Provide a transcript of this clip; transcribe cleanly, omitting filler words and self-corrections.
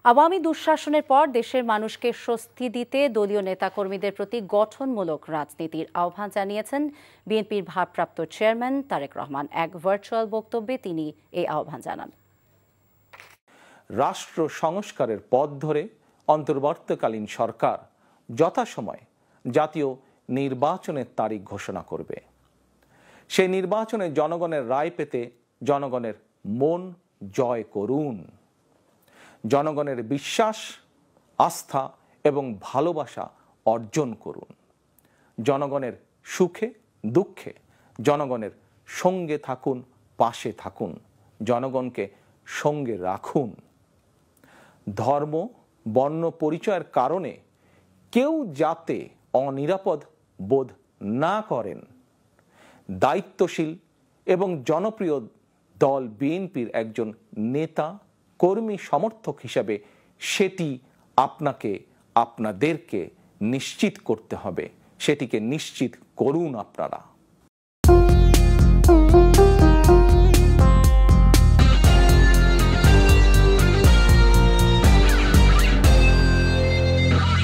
আওয়ামী দুঃশাসনের পর দেশের মানুষকে স্বস্তি দিতে দলীয় নেতাকর্মীদের প্রতি গঠনমূলক রাজনীতির আহ্বান জানিয়েছেন বিএনপির ভারপ্রাপ্ত চেয়ারম্যান তারেক রহমান। এক ভার্চুয়াল বক্তব্যে তিনি এই আহ্বান জানান। রাষ্ট্র সংস্কারের পথ ধরে অন্তর্বর্তীকালীন সরকার যথাসময়ে জাতীয় নির্বাচনের তারিখ ঘোষণা করবে। সেই নির্বাচনে জনগণের রায় পেতে জনগণের মন জয় করুন। জনগণের বিশ্বাস, আস্থা এবং ভালোবাসা অর্জন করুন। জনগণের সুখে দুঃখে জনগণের সঙ্গে থাকুন, পাশে থাকুন, জনগণকে সঙ্গে রাখুন। ধর্ম, বর্ণ পরিচয়ের কারণে কেউ যাতে অনিরাপদ বোধ না করেন, দায়িত্বশীল এবং জনপ্রিয় দল বিএনপির একজন নেতা কর্মী সমর্থক হিসাবে সেটি আপনাদেরকে নিশ্চিত করতে হবে। সেটিকে নিশ্চিত করুন আপনারা।